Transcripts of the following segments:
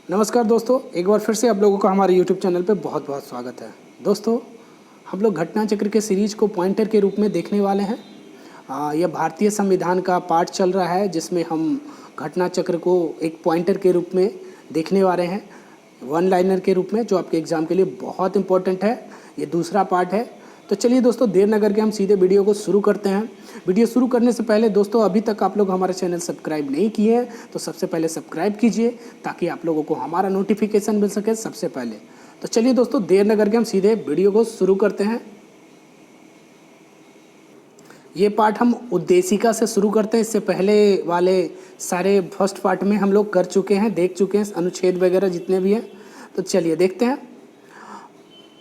नमस्कार दोस्तों, एक बार फिर से आप लोगों का हमारे YouTube चैनल पे बहुत बहुत स्वागत है। दोस्तों, हम लोग घटना चक्र के सीरीज को पॉइंटर के रूप में देखने वाले हैं। यह भारतीय संविधान का पार्ट चल रहा है जिसमें हम घटना चक्र को एक पॉइंटर के रूप में देखने वाले हैं, वन लाइनर के रूप में, जो आपके एग्ज़ाम के लिए बहुत इंपॉर्टेंट है। ये दूसरा पार्ट है। तो चलिए दोस्तों, देर न करके हम सीधे वीडियो को शुरू करते हैं। वीडियो शुरू करने से पहले दोस्तों, अभी तक आप लोग हमारा चैनल सब्सक्राइब नहीं किए हैं तो सबसे पहले सब्सक्राइब कीजिए ताकि आप लोगों को हमारा नोटिफिकेशन मिल सके सबसे पहले। तो चलिए दोस्तों, देर न करके हम सीधे वीडियो को शुरू करते हैं। ये पार्ट हम उद्देशिका से शुरू करते हैं। इससे पहले वाले सारे फर्स्ट पार्ट में हम लोग कर चुके हैं, देख चुके हैं, अनुच्छेद वगैरह जितने भी हैं। तो चलिए देखते हैं।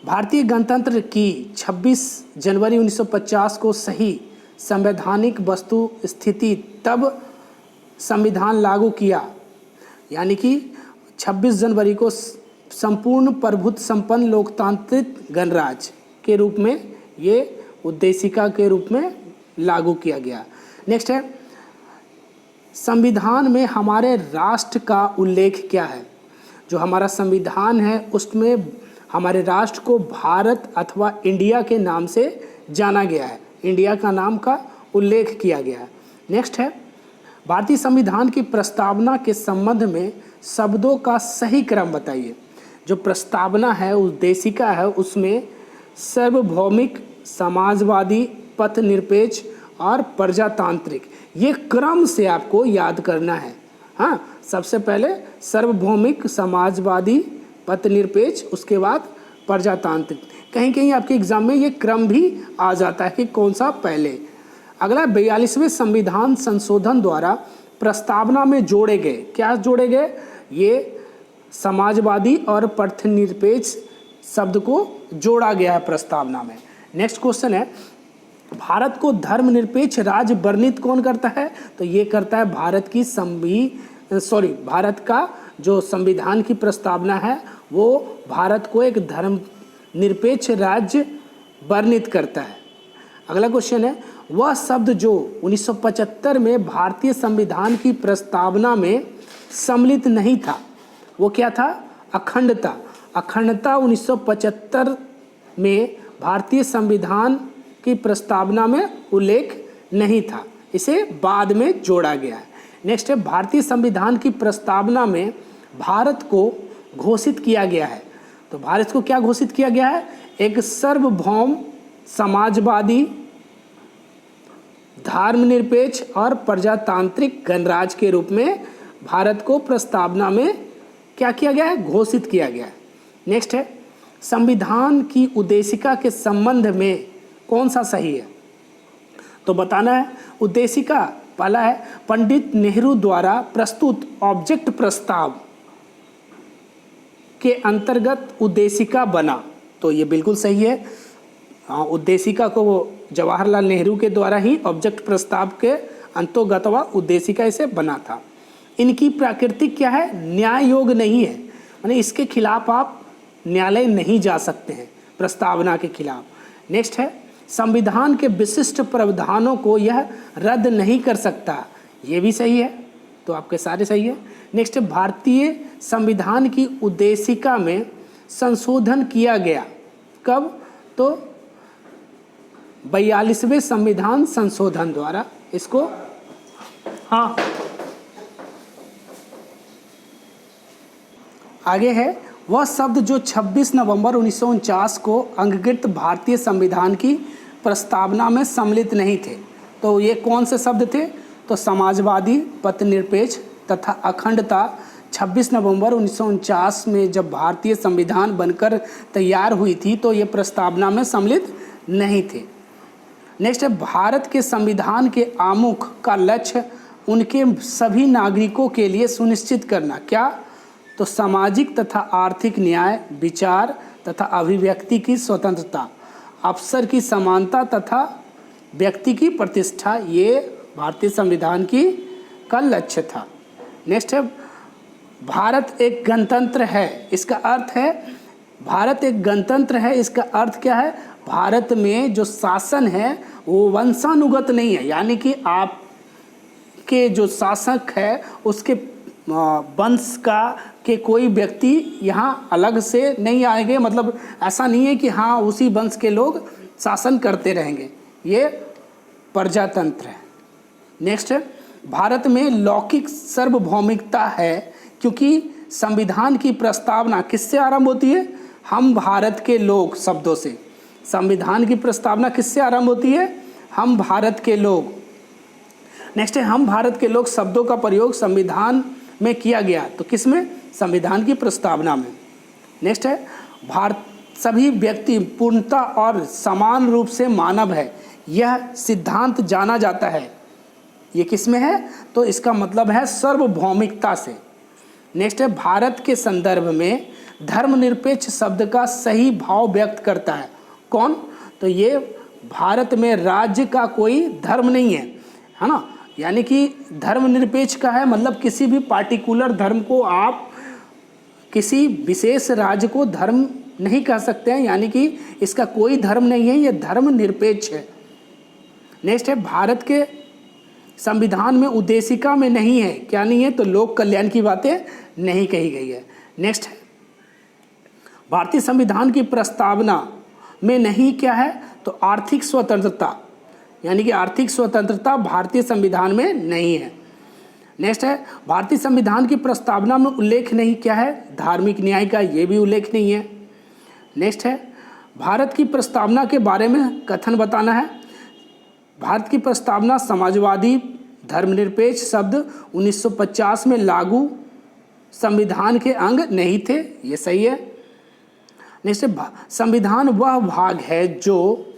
भारतीय गणतंत्र की 26 जनवरी 1950 को सही संवैधानिक वस्तु स्थिति तब संविधान लागू किया, यानी कि 26 जनवरी को संपूर्ण प्रभुत्व संपन्न लोकतांत्रिक गणराज्य के रूप में ये उद्देशिका के रूप में लागू किया गया। नेक्स्ट है, संविधान में हमारे राष्ट्र का उल्लेख क्या है। जो हमारा संविधान है उसमें हमारे राष्ट्र को भारत अथवा इंडिया के नाम से जाना गया है, इंडिया का नाम का उल्लेख किया गया है। नेक्स्ट है, भारतीय संविधान की प्रस्तावना के संबंध में शब्दों का सही क्रम बताइए। जो प्रस्तावना है, उद्देशिका है, उसमें सार्वभौमिक, समाजवादी, पथनिरपेक्ष और प्रजातांत्रिक, ये क्रम से आपको याद करना है। हाँ, सबसे पहले सार्वभौमिक, समाजवादी, पथनिरपेक्ष, उसके बाद प्रजातांत्रिक। कहीं कहीं आपके एग्जाम में ये क्रम भी आ जाता है कि कौन सा पहले। अगला, 42वें संविधान संशोधन द्वारा प्रस्तावना में जोड़े गए, क्या जोड़े गए, ये समाजवादी और पथनिरपेक्ष शब्द को जोड़ा गया है प्रस्तावना में। नेक्स्ट क्वेश्चन है, भारत को धर्मनिरपेक्ष राज्य वर्णित कौन करता है। तो ये करता है भारत का जो संविधान की प्रस्तावना है वो भारत को एक धर्मनिरपेक्ष राज्य वर्णित करता है। अगला क्वेश्चन है, वह शब्द जो 1975 में भारतीय संविधान की प्रस्तावना में सम्मिलित नहीं था, वो क्या था, अखंडता। अखंडता 1975 में भारतीय संविधान की प्रस्तावना में उल्लेख नहीं था, इसे बाद में जोड़ा गया है। नेक्स्ट है, भारतीय संविधान की प्रस्तावना में भारत को घोषित किया गया है। तो भारत को क्या घोषित किया गया है, एक सार्वभौम, समाजवादी, धर्मनिरपेक्ष और प्रजातांत्रिक गणराज्य के रूप में भारत को प्रस्तावना में क्या किया गया है, घोषित किया गया है। नेक्स्ट है, संविधान की उद्देशिका के संबंध में कौन सा सही है। तो बताना है, उद्देशिका पहला है, पंडित नेहरू द्वारा प्रस्तुत ऑब्जेक्ट प्रस्ताव के अंतर्गत उद्देशिका बना। तो ये बिल्कुल सही है। उद्देशिका को वो जवाहरलाल नेहरू के द्वारा ही ऑब्जेक्ट प्रस्ताव के अंतर्गत उद्देशिका इसे बना था। इनकी प्रकृति क्या है, न्याय योग्य नहीं है, यानी इसके खिलाफ आप न्यायालय नहीं जा सकते हैं, प्रस्तावना के खिलाफ। नेक्स्ट है, संविधान के विशिष्ट प्रावधानों को यह रद्द नहीं कर सकता, ये भी सही है। तो आपके सारे सही है। नेक्स्ट है, भारतीय संविधान की उद्देशिका में संशोधन किया गया, कब, तो 42वें संविधान संशोधन द्वारा इसको, हाँ आगे है, वह शब्द जो 26 नवंबर 1949 को अंगीकृत भारतीय संविधान की प्रस्तावना में सम्मिलित नहीं थे। तो ये कौन से शब्द थे, तो समाजवादी, पथनिरपेक्ष तथा अखंडता 26 नवंबर 1949 में जब भारतीय संविधान बनकर तैयार हुई थी तो ये प्रस्तावना में सम्मिलित नहीं थे। नेक्स्ट है, भारत के संविधान के आमुख का लक्ष्य उनके सभी नागरिकों के लिए सुनिश्चित करना, क्या, तो सामाजिक तथा आर्थिक न्याय, विचार तथा अभिव्यक्ति की स्वतंत्रता, अवसर की समानता तथा व्यक्ति की प्रतिष्ठा, ये भारतीय संविधान की का लक्ष्य था। नेक्स्ट है, भारत एक गणतंत्र है, इसका अर्थ है, भारत एक गणतंत्र है, इसका अर्थ क्या है, भारत में जो शासन है वो वंशानुगत नहीं है, यानी कि आपके जो शासक है उसके वंश का के कोई व्यक्ति यहाँ अलग से नहीं आएंगे, मतलब ऐसा नहीं है कि हाँ उसी वंश के लोग शासन करते रहेंगे, ये प्रजातंत्र है। नेक्स्ट है, भारत में लौकिक सार्वभौमिकता है क्योंकि संविधान की प्रस्तावना किससे आरंभ होती है? हम भारत के लोग शब्दों से। संविधान की प्रस्तावना किससे आरंभ होती है? हम भारत के लोग। नेक्स्ट है, हम भारत के लोग शब्दों का प्रयोग संविधान में किया गया, तो किस में? संविधान की प्रस्तावना में। नेक्स्ट है, भारत सभी व्यक्ति पूर्णता और समान रूप से मानव है, यह सिद्धांत जाना जाता है, ये किस में है? तो इसका मतलब है सार्वभौमिकता से। नेक्स्ट है, भारत के संदर्भ में धर्मनिरपेक्ष शब्द का सही भाव व्यक्त करता है। कौन? तो ये भारत में राज्य का कोई धर्म नहीं है ना, यानी कि धर्मनिरपेक्ष का है, मतलब किसी भी पार्टिकुलर धर्म को आप किसी विशेष राज्य को धर्म नहीं कह सकते हैं, यानी कि इसका कोई धर्म नहीं है, ये धर्मनिरपेक्ष है। नेक्स्ट है, भारत के संविधान में उद्देशिका में नहीं है, क्या नहीं है? तो लोक कल्याण की बातें नहीं कही गई है। नेक्स्ट है, भारतीय संविधान की प्रस्तावना में नहीं क्या है? तो आर्थिक स्वतंत्रता, यानी कि आर्थिक स्वतंत्रता भारतीय संविधान में नहीं है। नेक्स्ट है, भारतीय संविधान की प्रस्तावना में उल्लेख नहीं क्या है? धार्मिक न्याय का, ये भी उल्लेख नहीं है। नेक्स्ट है, भारत की प्रस्तावना के बारे में कथन बताना है। भारत की प्रस्तावना समाजवादी धर्मनिरपेक्ष शब्द 1950 में लागू संविधान के अंग नहीं थे, ये सही है। नेक्स्ट, संविधान वह भाग है जो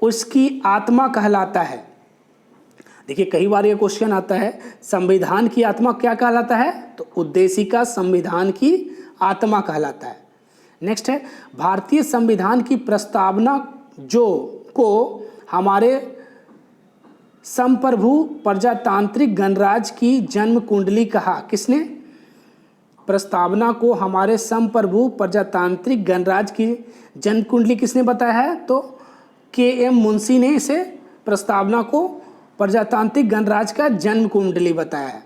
उसकी आत्मा कहलाता है। देखिए कई बार ये क्वेश्चन आता है, संविधान की आत्मा क्या कहलाता है? तो उद्देशिका संविधान की आत्मा कहलाता है। नेक्स्ट है, भारतीय संविधान की प्रस्तावना जो को हमारे संप्रभु प्रजातांत्रिक गणराज्य की जन्म कुंडली कहा। किसने? प्रस्तावना को हमारे संप्रभु प्रजातांत्रिक गणराज्य की जन्म कुंडली किसने बताया है? तो के.एम. मुंशी ने इसे प्रस्तावना को प्रजातांत्रिक गणराज्य का जन्म कुंडली बताया है।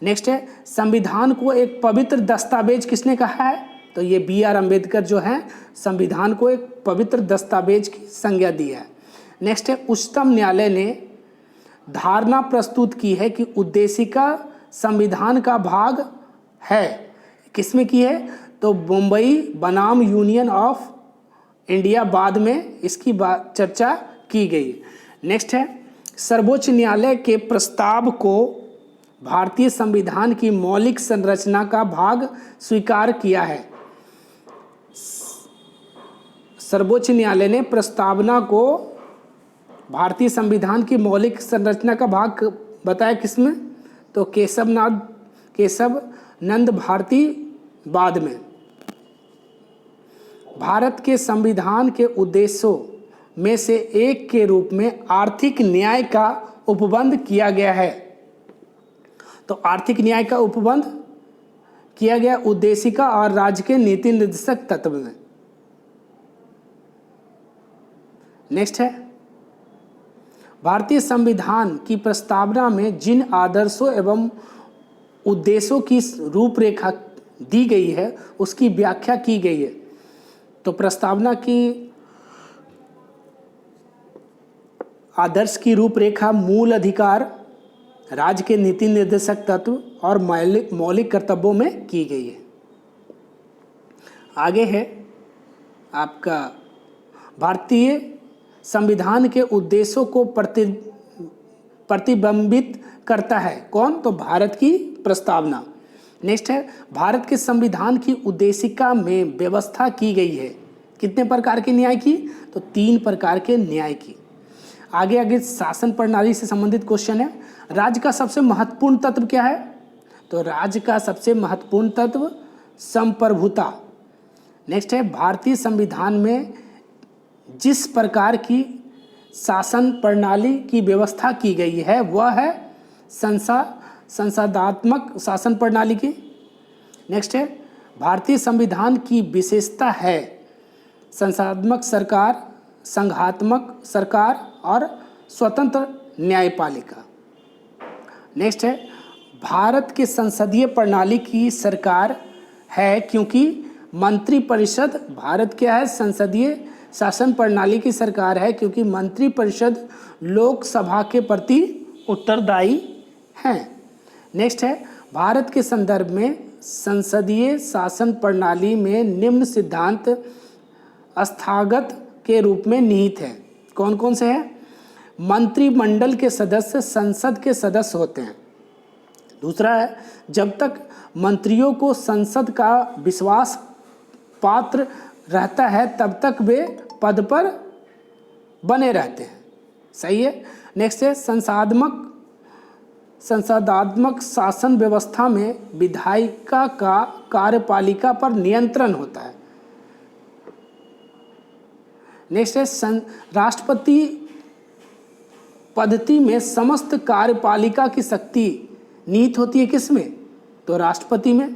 नेक्स्ट है, संविधान को एक पवित्र दस्तावेज किसने कहा है? तो ये बी.आर. अम्बेडकर जो है संविधान को एक पवित्र दस्तावेज की संज्ञा दी है। नेक्स्ट है, उच्चतम न्यायालय ने धारणा प्रस्तुत की है कि उद्देशिका संविधान का भाग है, किसमें की है? तो मुंबई बनाम यूनियन ऑफ इंडिया बाद में इसकी चर्चा की गई। नेक्स्ट है, सर्वोच्च न्यायालय के प्रस्ताव को भारतीय संविधान की मौलिक संरचना का भाग स्वीकार किया है। सर्वोच्च न्यायालय ने प्रस्तावना को भारतीय संविधान की मौलिक संरचना का भाग बताया, किसमें? तो केशव नंद भारती बाद में। भारत के संविधान के उद्देश्यों में से एक के रूप में आर्थिक न्याय का उपबंध किया गया है। तो आर्थिक न्याय का उपबंध किया गया उद्देशिका और राज्य के नीति निर्देशक तत्व में। नेक्स्ट है, भारतीय संविधान की प्रस्तावना में जिन आदर्शों एवं उद्देश्यों की रूपरेखा दी गई है उसकी व्याख्या की गई है। तो प्रस्तावना की आदर्श की रूपरेखा मूल अधिकार, राज्य के नीति निर्देशक तत्व और मौलिक कर्तव्यों में की गई है। आगे है आपका भारतीय संविधान के उद्देश्यों को प्रतिबिंबित करता है। कौन? तो भारत की प्रस्तावना। नेक्स्ट है, भारत के संविधान की उद्देशिका में व्यवस्था की गई है कितने प्रकार के न्याय की? तो 3 प्रकार के न्याय की। आगे शासन प्रणाली से संबंधित क्वेश्चन है। राज्य का सबसे महत्वपूर्ण तत्व क्या है? तो राज्य का सबसे महत्वपूर्ण तत्व संप्रभुता। नेक्स्ट है, भारतीय संविधान में जिस प्रकार की शासन प्रणाली की व्यवस्था की गई है वह है संसदात्मक शासन प्रणाली की। नेक्स्ट है, भारतीय संविधान की विशेषता है संसदात्मक सरकार, संघात्मक सरकार और स्वतंत्र न्यायपालिका। नेक्स्ट है, भारत के संसदीय प्रणाली की सरकार है क्योंकि मंत्रिपरिषद, भारत क्या है, संसदीय शासन प्रणाली की सरकार है क्योंकि मंत्रिपरिषद लोकसभा के प्रति उत्तरदायी हैं। नेक्स्ट है, भारत के संदर्भ में संसदीय शासन प्रणाली में निम्न सिद्धांत स्थगित के रूप में निहित है। कौन कौन से हैं? मंत्रिमंडल के सदस्य संसद के सदस्य होते हैं। दूसरा है, जब तक मंत्रियों को संसद का विश्वास पात्र रहता है तब तक वे पद पर बने रहते हैं। सही है। नेक्स्ट है, संसदात्मक शासन व्यवस्था में विधायिका का कार्यपालिका पर नियंत्रण होता है। नेक्स्ट है, राष्ट्रपति पद्धति में समस्त कार्यपालिका की शक्ति निहित होती है किसमें? तो राष्ट्रपति में।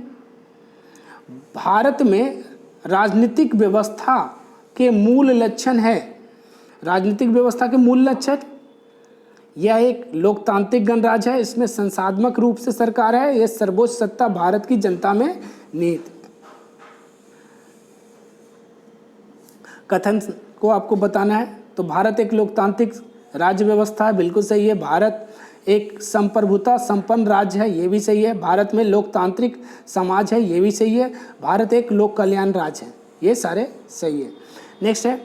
भारत में राजनीतिक व्यवस्था के मूल लक्षण है, राजनीतिक व्यवस्था के मूल लक्षण, यह एक लोकतांत्रिक गणराज्य है, इसमें संसदात्मक रूप से सरकार है, यह सर्वोच्च सत्ता भारत की जनता में निहित है। कथन को आपको बताना है तो भारत एक लोकतांत्रिक राज्य व्यवस्था है, बिल्कुल सही है। भारत एक संप्रभुता संपन्न राज्य है, ये भी सही है। भारत में लोकतांत्रिक समाज है, ये भी सही है। भारत एक लोक कल्याण राज्य है, ये सारे सही है। नेक्स्ट है,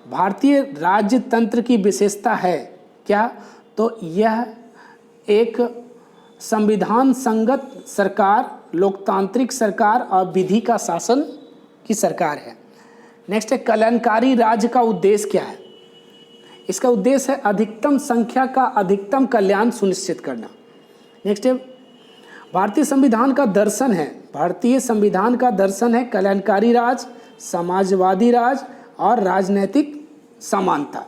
भारतीय राज्य तंत्र की विशेषता है क्या? तो यह एक संविधान संगत सरकार, लोकतांत्रिक सरकार और विधि का शासन की सरकार है। नेक्स्ट है, कल्याणकारी राज्य का उद्देश्य क्या है? इसका उद्देश्य है अधिकतम संख्या का अधिकतम कल्याण सुनिश्चित करना। नेक्स्ट है, भारतीय संविधान का दर्शन है, भारतीय संविधान का दर्शन है कल्याणकारी राज, समाजवादी राज और राजनैतिक समानता।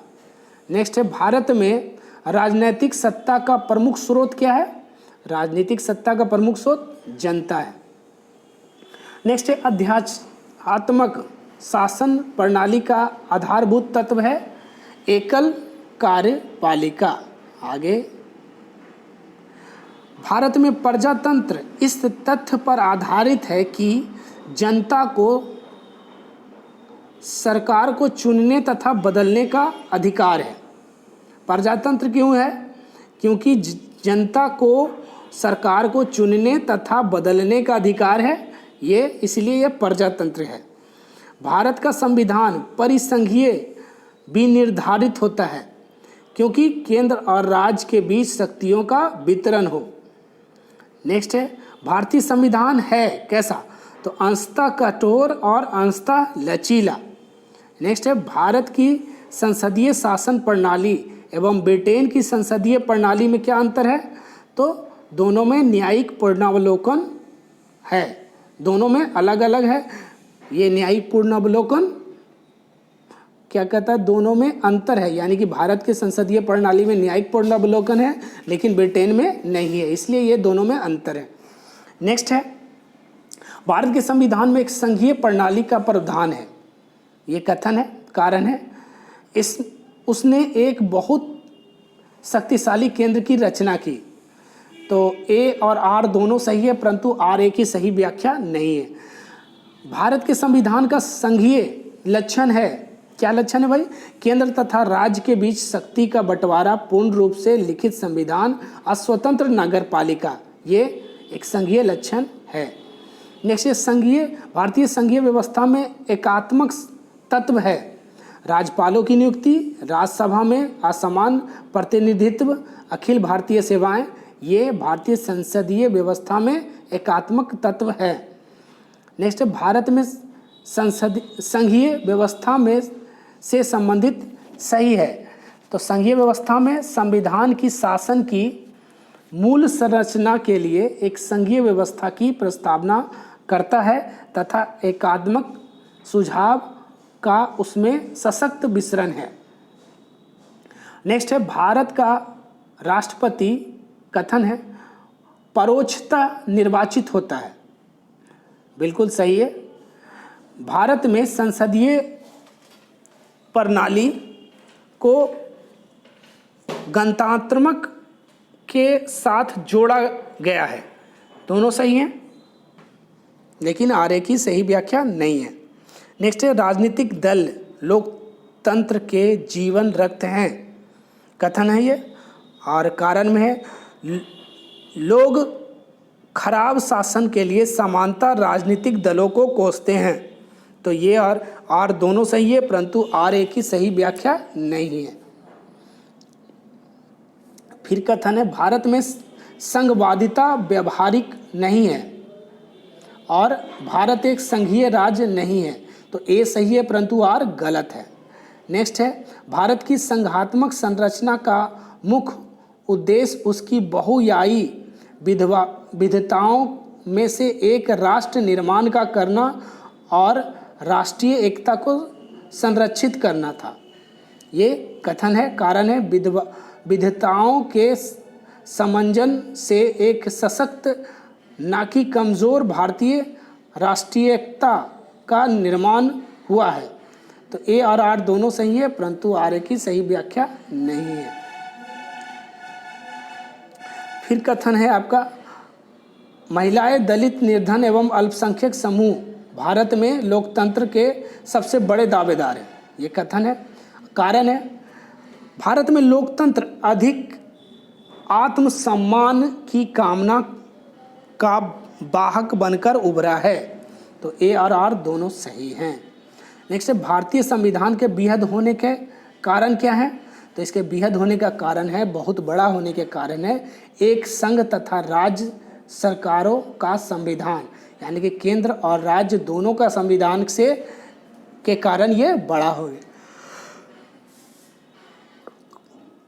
नेक्स्ट है, भारत में राजनैतिक सत्ता का प्रमुख स्रोत क्या है? राजनीतिक सत्ता का प्रमुख स्रोत जनता है। नेक्स्ट है, अध्यात्मक शासन प्रणाली का आधारभूत तत्व है एकल कार्यपालिका। आगे, भारत में प्रजातंत्र इस तथ्य पर आधारित है कि जनता को सरकार को चुनने तथा बदलने का अधिकार है। प्रजातंत्र क्यों है? क्योंकि जनता को सरकार को चुनने तथा बदलने का अधिकार है, ये इसलिए यह प्रजातंत्र है। भारत का संविधान परिसंघीय भी निर्धारित होता है क्योंकि केंद्र और राज्य के बीच शक्तियों का वितरण हो। नेक्स्ट है, भारतीय संविधान है कैसा? तो अंशतः कठोर और अंशतः लचीला। नेक्स्ट है, भारत की संसदीय शासन प्रणाली एवं ब्रिटेन की संसदीय प्रणाली में क्या अंतर है? तो दोनों में न्यायिक पूर्णावलोकन है, दोनों में अलग अलग है। ये न्यायिक पूर्णावलोकन क्या कहता है? दोनों में अंतर है, यानी कि भारत के संसदीय प्रणाली में न्यायिक पूर्णावलोकन है लेकिन ब्रिटेन में नहीं है, इसलिए ये दोनों में अंतर है। नेक्स्ट है, भारत के संविधान में एक संघीय प्रणाली का प्रावधान है, ये कथन है, कारण है। उसने एक बहुत शक्तिशाली केंद्र की रचना की। तो ए और आर दोनों सही है, परंतु आर ए की सही व्याख्या नहीं है। भारत के संविधान का संघीय लक्षण है, क्या लक्षण है भाई? केंद्र तथा राज्य के बीच शक्ति का बंटवारा, पूर्ण रूप से लिखित संविधान, अस्वतंत्र नगरपालिका, ये एक संघीय लक्षण है। नेक्स्ट, संघीय भारतीय संघीय व्यवस्था में एकात्मक तत्व है, राज्यपालों की नियुक्ति, राज्यसभा में असमान प्रतिनिधित्व, अखिल भारतीय सेवाएं, ये भारतीय संसदीय व्यवस्था में एकात्मक तत्व है। नेक्स्ट, भारत में संघीय व्यवस्था में से संबंधित सही है। तो संघीय व्यवस्था में संविधान की शासन की मूल संरचना के लिए एक संघीय व्यवस्था की प्रस्तावना करता है तथा एकात्मक सुझाव का उसमें सशक्त विसरण है। नेक्स्ट है, भारत का राष्ट्रपति कथन है परोक्षतः निर्वाचित होता है, बिल्कुल सही है। भारत में संसदीय प्रणाली को गणतंत्रात्मक के साथ जोड़ा गया है। दोनों सही हैं, लेकिन आर्य की सही व्याख्या नहीं है। नेक्स्ट है, राजनीतिक दल लोकतंत्र के जीवन रक्त हैं, कथन है ये, और कारण में है लोग खराब शासन के लिए समानता राजनीतिक दलों को कोसते हैं। तो ये और दोनों सही है, परंतु आर ए की सही व्याख्या नहीं है। फिर कथन है, भारत में संघवादिता व्यवहारिक नहीं है और भारत एक संघीय राज्य नहीं है। तो ए सही है, परंतु आर गलत है। नेक्स्ट है, भारत की संघात्मक संरचना का मुख्य उद्देश्य उसकी बहुआयामी विविधताओं में से एक राष्ट्र निर्माण का करना और राष्ट्रीय एकता को संरक्षित करना था। ये कथन है। कारण है, विविधताओं के समंजन से एक सशक्त ना कि कमज़ोर भारतीय राष्ट्रीयता का निर्माण हुआ है। तो ए और आर दोनों सही है, परंतु आर ए की सही व्याख्या नहीं है। फिर कथन है आपका, महिलाएं, दलित, निर्धन एवं अल्पसंख्यक समूह भारत में लोकतंत्र के सबसे बड़े दावेदार हैं। ये कथन है। कारण है, भारत में लोकतंत्र अधिक आत्मसम्मान की कामना का वाहक बनकर उभरा है। तो ए और आर दोनों सही हैं। नेक्स्ट है, भारतीय संविधान के बेहद होने के कारण क्या है? तो इसके बेहद होने का कारण है, बहुत बड़ा होने के कारण है, एक संघ तथा राज्य सरकारों का संविधान, यानी कि केंद्र और राज्य दोनों का संविधान से के कारण ये बड़ा हो गया।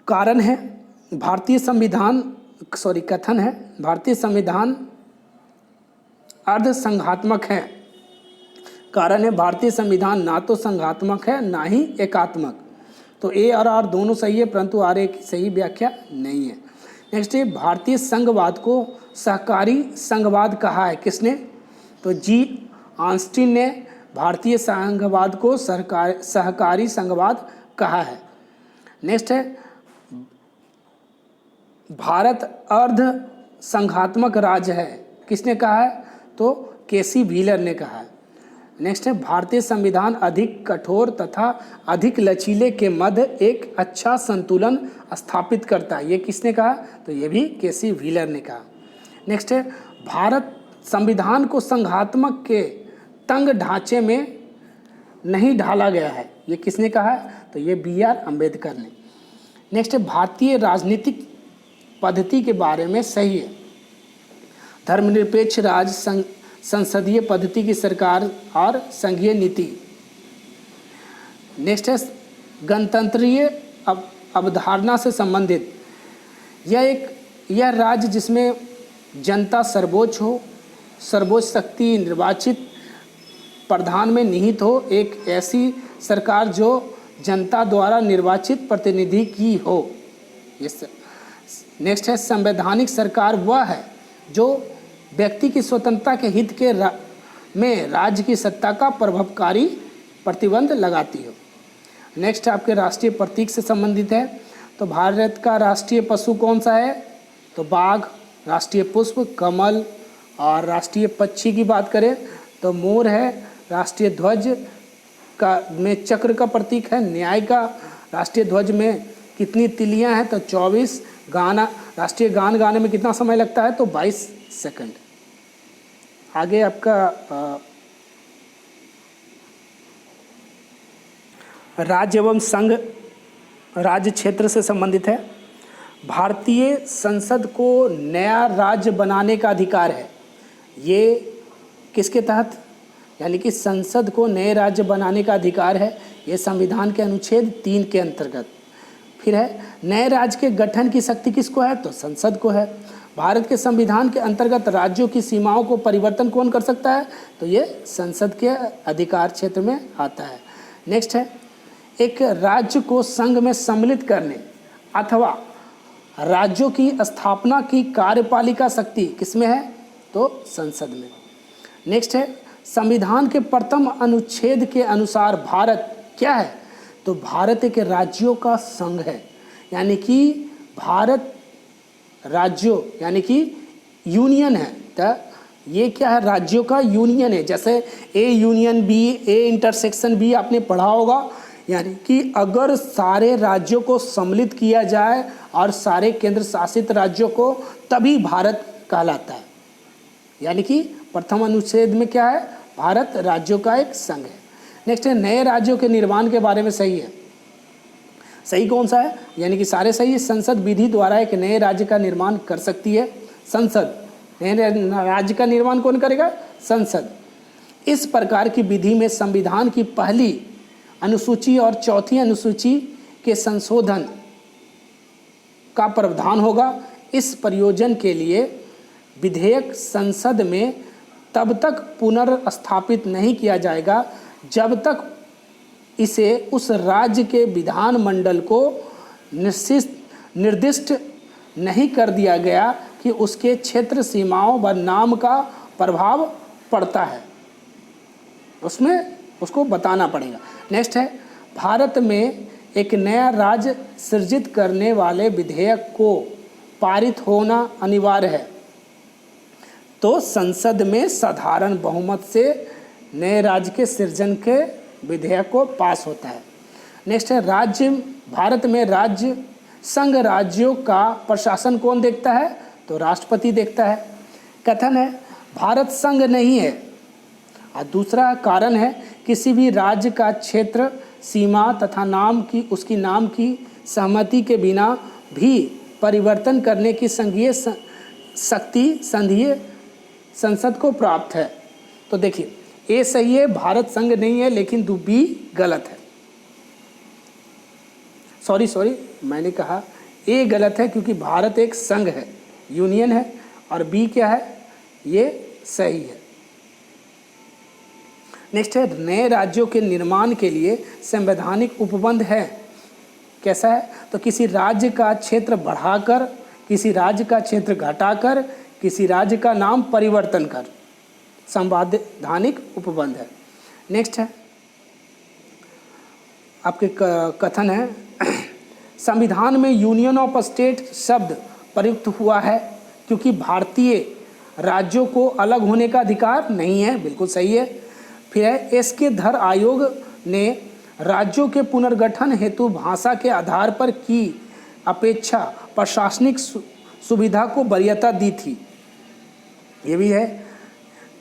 कारण है, भारतीय संविधान कथन है, भारतीय संविधान अर्ध संघात्मक है। कारण है, भारतीय संविधान ना तो संघात्मक है ना ही एकात्मक। तो ए और आर दोनों सही है, परंतु आर ए की सही व्याख्या नहीं है। नेक्स्ट है, भारतीय संघवाद को सहकारी संघवाद कहा है किसने? तो जी ऑस्टिन ने भारतीय संघवाद को सहकारी संघवाद कहा है। नेक्स्ट है, भारत अर्ध संघात्मक राज्य है, किसने कहा है? तो केसी व्हीलर ने कहा है। नेक्स्ट है, भारतीय संविधान अधिक कठोर तथा अधिक लचीले के मध्य एक अच्छा संतुलन स्थापित करता है, ये किसने कहा? तो ये भी केसी व्हीलर ने कहा। नेक्स्ट है, भारत संविधान को संघात्मक के तंग ढांचे में नहीं ढाला गया है, ये किसने कहा है? तो ये बी आर अम्बेडकर ने। नेक्स्ट है, भारतीय राजनीतिक पद्धति के बारे में सही है, धर्मनिरपेक्ष राज्य, संसदीय पद्धति की सरकार और संघीय नीति। नेक्स्ट है, गणतंत्रीय अवधारणा से संबंधित, यह राज्य जिसमें जनता सर्वोच्च हो, सर्वोच्च शक्ति निर्वाचित प्रधान में निहित हो, एक ऐसी सरकार जो जनता द्वारा निर्वाचित प्रतिनिधि की हो। नेक्स्ट है, संवैधानिक सरकार वह है जो व्यक्ति की स्वतंत्रता के हित के में राज्य की सत्ता का प्रभावकारी प्रतिबंध लगाती हो। नेक्स्ट आपके राष्ट्रीय प्रतीक से संबंधित है। तो भारत का राष्ट्रीय पशु कौन सा है? तो बाघ, राष्ट्रीय पुष्प कमल, और राष्ट्रीय पक्षी की बात करें तो मोर है। राष्ट्रीय ध्वज का में चक्र का प्रतीक है। न्याय का राष्ट्रीय ध्वज में कितनी तिलियां हैं? तो 24। गाना, राष्ट्रीय गान गाने में कितना समय लगता है? तो 22 सेकंड। आगे आपका राज्य एवं संघ राज्य क्षेत्र से संबंधित है। भारतीय संसद को नया राज्य बनाने का अधिकार है, ये किसके तहत? यानी कि संसद को नए राज्य बनाने का अधिकार है, ये संविधान के अनुच्छेद 3 के अंतर्गत। फिर है, नए राज्य के गठन की शक्ति किसको है? तो संसद को है। भारत के संविधान के अंतर्गत राज्यों की सीमाओं को परिवर्तन कौन कर सकता है? तो ये संसद के अधिकार क्षेत्र में आता है। नेक्स्ट है, एक राज्य को संघ में सम्मिलित करने अथवा राज्यों की स्थापना की कार्यपालिका शक्ति किसमें है? तो संसद में। नेक्स्ट है, संविधान के प्रथम अनुच्छेद के अनुसार भारत क्या है? तो भारत एक राज्यों का संघ है, यानी कि भारत राज्यों यानी कि यूनियन है, तो ये क्या है, राज्यों का यूनियन है। जैसे A union B, A intersection B आपने पढ़ा होगा, यानी कि अगर सारे राज्यों को सम्मिलित किया जाए और सारे केंद्र शासित राज्यों को, तभी भारत कहलाता है। यानी कि प्रथम अनुच्छेद में क्या है, भारत राज्यों का एक संघ है। नेक्स्ट है, नए राज्यों के निर्माण के बारे में सही है। सही कौन सा है, यानी कि सारे सही है। संसद विधि द्वारा एक नए राज्य का निर्माण कर सकती है। संसद, नए राज्य का निर्माण कौन करेगा, संसद। इस प्रकार की विधि में संविधान की पहली अनुसूची और चौथी अनुसूची के संशोधन का प्रावधान होगा। इस प्रयोजन के लिए विधेयक संसद में तब तक पुनर्स्थापित नहीं किया जाएगा जब तक इसे उस राज्य के विधानमंडल को निर्दिष्ट नहीं कर दिया गया कि उसके क्षेत्र सीमाओं व नाम का प्रभाव पड़ता है, उसमें उसको बताना पड़ेगा। नेक्स्ट है, भारत में एक नया राज्य सृजित करने वाले विधेयक को पारित होना अनिवार्य है, तो संसद में साधारण बहुमत से नए राज्य के सृजन के विधेयक को पास होता है। नेक्स्ट है, राज्य, भारत में राज्य संघ राज्यों का प्रशासन कौन देखता है, तो राष्ट्रपति देखता है। कथन है, भारत संघ नहीं है। और दूसरा कारण है, किसी भी राज्य का क्षेत्र सीमा तथा उसकी नाम की सहमति के बिना भी परिवर्तन करने की संघीय शक्ति संघीय संसद को प्राप्त है। तो देखिए, ए सही है, भारत संघ नहीं है, लेकिन बी गलत है। सॉरी मैंने कहा ए गलत है, क्योंकि भारत एक संघ है, यूनियन है, और बी क्या है, ये सही है। नेक्स्ट है, नए राज्यों के निर्माण के लिए संवैधानिक उपबंध है। कैसा है, तो किसी राज्य का क्षेत्र बढ़ाकर, किसी राज्य का क्षेत्र घटाकर, किसी राज्य का नाम परिवर्तन कर, संवैधानिक उपबंध है। नेक्स्ट है, आपके कथन है, संविधान में यूनियन ऑफ स्टेट शब्द प्रयुक्त हुआ है क्योंकि भारतीय राज्यों को अलग होने का अधिकार नहीं है। बिल्कुल सही है। फिर है, एस.के. धर आयोग ने राज्यों के पुनर्गठन हेतु भाषा के आधार पर की अपेक्षा प्रशासनिक सुविधा को वरीयता दी थी। ये भी है।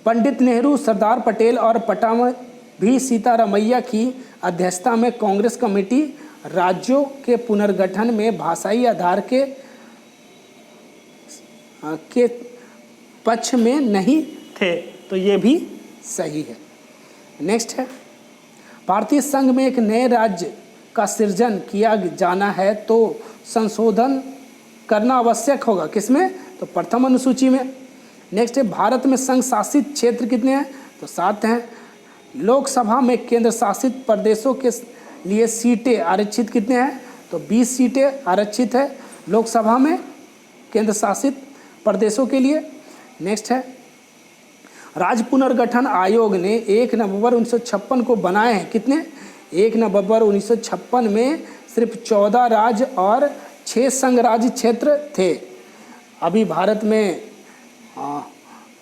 पंडित नेहरू, सरदार पटेल और पटाभी सीतारमैया की अध्यक्षता में कांग्रेस कमेटी राज्यों के पुनर्गठन में भाषाई आधार के पक्ष में नहीं थे, तो ये भी सही है। नेक्स्ट है, भारतीय संघ में एक नए राज्य का सृजन किया जाना है तो संशोधन करना आवश्यक होगा। किसमें, तो प्रथम अनुसूची में। नेक्स्ट है, भारत में संघ शासित क्षेत्र कितने हैं, तो 7 हैं। लोकसभा में केंद्र शासित प्रदेशों के लिए सीटें आरक्षित कितने हैं, तो 20 सीटें आरक्षित है लोकसभा में केंद्र शासित प्रदेशों के लिए। नेक्स्ट है, राज्य पुनर्गठन आयोग ने 1 नवंबर 1956 को बनाए हैं। कितने, 1 नवंबर 1956 में सिर्फ 14 राज्य और 6 संघ राज्य क्षेत्र थे। अभी भारत में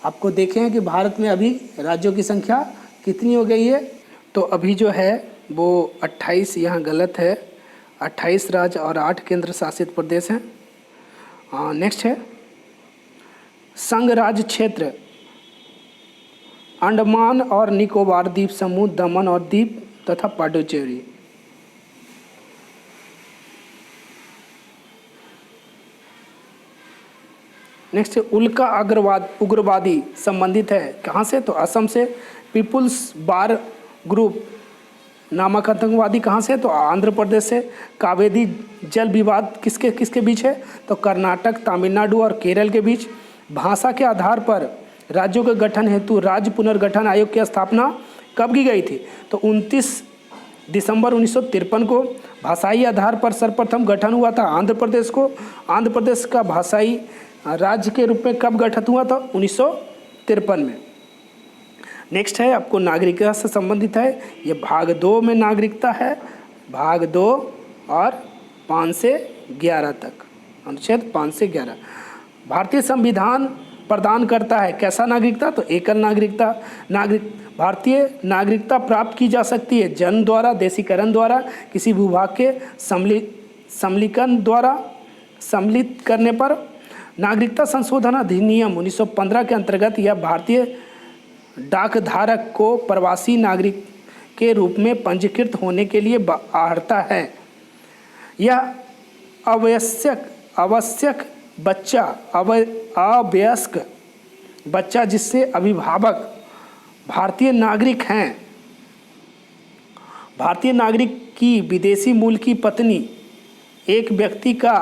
आपको देखें कि भारत में अभी राज्यों की संख्या कितनी हो गई है, तो अभी जो है वो 28, यहाँ गलत है, 28 राज्य और 8 केंद्र शासित प्रदेश हैं। नेक्स्ट है, संघ राज्य क्षेत्र अंडमान और निकोबार द्वीप समूह, दमन और दीव तथा पुडुचेरी। नेक्स्ट है, उल्का उग्रवादी संबंधित है कहाँ से, तो असम से। पीपुल्स बार ग्रुप नामक आतंकवादी कहाँ से, तो आंध्र प्रदेश से। कावेरी जल विवाद किसके किसके बीच है, तो कर्नाटक, तमिलनाडु और केरल के बीच। भाषा के आधार पर राज्यों के गठन हेतु राज्य पुनर्गठन आयोग की स्थापना कब की गई थी, तो 29 दिसंबर 1953 को। भाषाई आधार पर सर्वप्रथम गठन हुआ था आंध्र प्रदेश को। आंध्र प्रदेश का भाषाई राज्य के रूप में कब गठित हुआ था, 1953 में। नेक्स्ट है, आपको नागरिकता से संबंधित है, ये भाग 2 में नागरिकता है, भाग 2 और 5 से 11 तक, अनुच्छेद 5 से 11। भारतीय संविधान प्रदान करता है। कैसा नागरिकता? तो एकल नागरिकता। भारतीय नागरिकता प्राप्त की जा सकती है जन्म द्वारा, देशीकरण द्वारा, किसी भूभाग के सम्मिलीकरण द्वारा, सम्मिलित करने पर। नागरिकता संशोधन अधिनियम 1915 के अंतर्गत यह भारतीय डाकधारक को प्रवासी नागरिक के रूप में पंजीकृत होने के लिए बाहरता है। यह आवश्यक बच्चा, अवयस्क बच्चा जिससे अभिभावक भारतीय नागरिक हैं, भारतीय नागरिक की विदेशी मूल की पत्नी, एक व्यक्ति का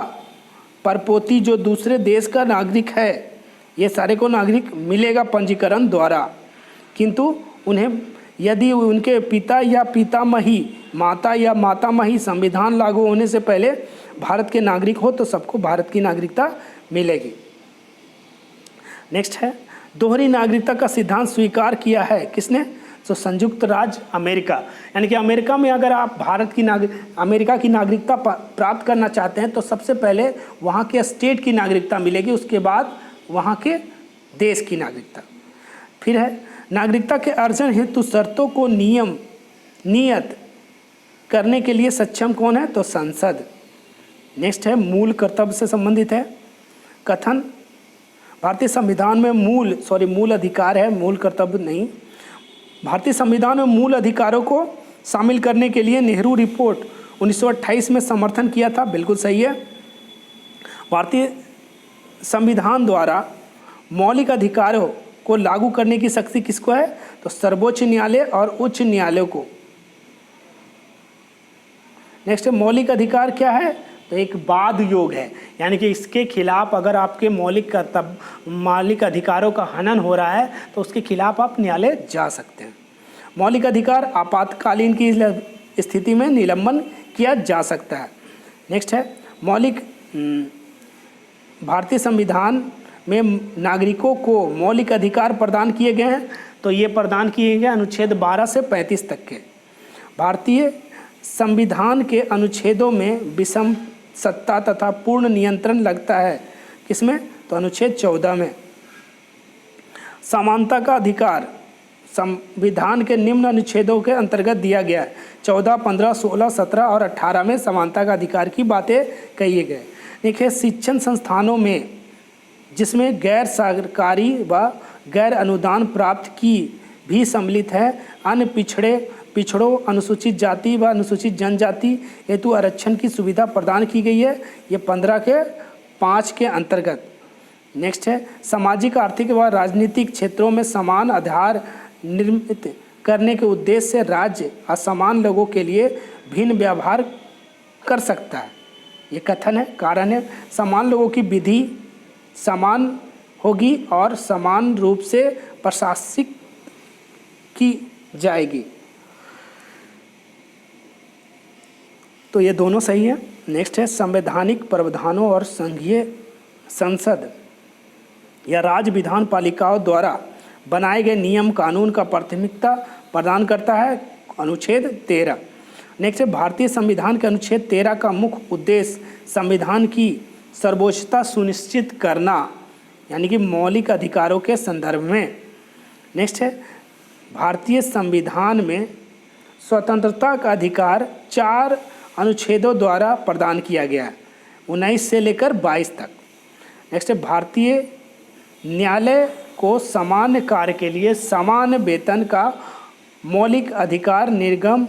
परपोती जो दूसरे देश का नागरिक है, ये सारे को नागरिक मिलेगा पंजीकरण द्वारा। किंतु उन्हें यदि उनके पिता या पितामही, माता या मातामही संविधान लागू होने से पहले भारत के नागरिक हो तो सबको भारत की नागरिकता मिलेगी। नेक्स्ट है, दोहरी नागरिकता का सिद्धांत स्वीकार किया है किसने? तो संयुक्त राज्य अमेरिका। यानी कि अमेरिका में अगर आप अमेरिका की नागरिकता प्राप्त करना चाहते हैं तो सबसे पहले वहाँ के स्टेट की नागरिकता मिलेगी, उसके बाद वहाँ के देश की नागरिकता। फिर है, नागरिकता के अर्जन हेतु शर्तों को नियत करने के लिए सक्षम कौन है? तो संसद। नेक्स्ट है, मूल कर्तव्य से संबंधित है कथन। भारतीय संविधान में मूल अधिकार है, मूल कर्तव्य नहीं। भारतीय संविधान में मूल अधिकारों को शामिल करने के लिए नेहरू रिपोर्ट 1928 में समर्थन किया था, बिल्कुल सही है। भारतीय संविधान द्वारा मौलिक अधिकारों को लागू करने की शक्ति किसको है? तो सर्वोच्च न्यायालय और उच्च न्यायालय को। नेक्स्ट, मौलिक अधिकार क्या है? तो एक वाद योग है, यानी कि इसके खिलाफ अगर आपके मौलिक अधिकारों का हनन हो रहा है तो उसके खिलाफ आप न्यायालय जा सकते हैं। मौलिक अधिकार आपातकालीन की स्थिति में निलंबन किया जा सकता है। नेक्स्ट है, भारतीय संविधान में नागरिकों को मौलिक अधिकार प्रदान किए गए हैं, तो ये प्रदान किए गए अनुच्छेद 12 से 35 तक के। भारतीय संविधान के अनुच्छेदों में विषम सत्ता तथा पूर्ण नियंत्रण लगता है किसमें? तो अनुच्छेद 14 में। समानता का अधिकार संविधान के निम्न अनुच्छेदों के अंतर्गत दिया गया है। 14, 15, 16, 17 और 18 में समानता का अधिकार की बातें कही गए। देखिए, शिक्षण संस्थानों में जिसमें गैर सरकारी व गैर अनुदान प्राप्त की भी सम्मिलित है, अन्य पिछड़ों, अनुसूचित जाति व अनुसूचित जनजाति हेतु आरक्षण की सुविधा प्रदान की गई है, ये 15 के 5 के अंतर्गत। नेक्स्ट है, सामाजिक, आर्थिक व राजनीतिक क्षेत्रों में समान आधार निर्मित करने के उद्देश्य से राज्य असमान लोगों के लिए भिन्न व्यवहार कर सकता है, ये कथन है। कारण है, समान लोगों की विधि समान होगी और समान रूप से प्रशासित की जाएगी, तो ये दोनों सही है। नेक्स्ट है, संवैधानिक प्रावधानों और संघीय संसद या राज्य विधान पालिकाओं द्वारा बनाए गए नियम कानून का प्राथमिकता प्रदान करता है, अनुच्छेद 13। नेक्स्ट है, भारतीय संविधान के अनुच्छेद 13 का मुख्य उद्देश्य संविधान की सर्वोच्चता सुनिश्चित करना, यानी कि मौलिक अधिकारों के संदर्भ में। नेक्स्ट है, भारतीय संविधान में स्वतंत्रता का अधिकार 4 अनुच्छेदों द्वारा प्रदान किया गया है, 19 से लेकर 22 तक। नेक्स्ट है, भारतीय न्यायालय को समान कार्य के लिए समान वेतन का मौलिक अधिकार निर्गम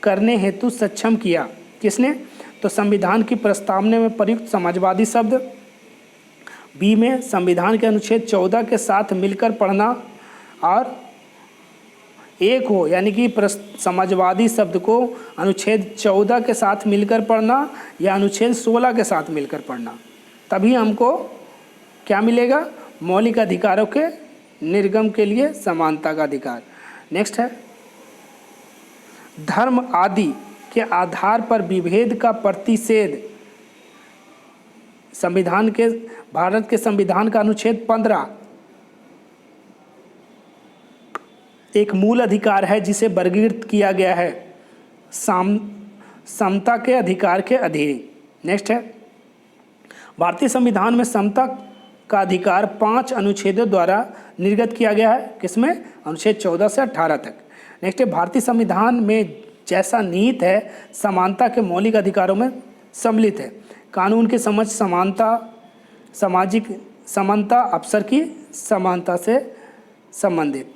करने हेतु सक्षम किया किसने? तो संविधान की प्रस्तावना में प्रयुक्त समाजवादी शब्द। बी में संविधान के अनुच्छेद 14 के साथ मिलकर पढ़ना और एक हो, यानी कि समाजवादी शब्द को अनुच्छेद 14 के साथ मिलकर पढ़ना या अनुच्छेद 16 के साथ मिलकर पढ़ना, तभी हमको क्या मिलेगा? मौलिक अधिकारों के निर्गम के लिए समानता का अधिकार। नेक्स्ट है, धर्म आदि के आधार पर विभेद का प्रतिषेध। भारत के संविधान का अनुच्छेद 15 एक मूल अधिकार है जिसे वर्गीकृत किया गया है समता के अधिकार के अधीन। नेक्स्ट है, भारतीय संविधान में समता का अधिकार 5 अनुच्छेदों द्वारा निर्गत किया गया है। किसमें? अनुच्छेद 14 से 18 तक। नेक्स्ट है, भारतीय संविधान में जैसा निहित है समानता के मौलिक अधिकारों में सम्मिलित है। कानून की समझ समानता, सामाजिक समानता, अवसर की समानता से संबंधित।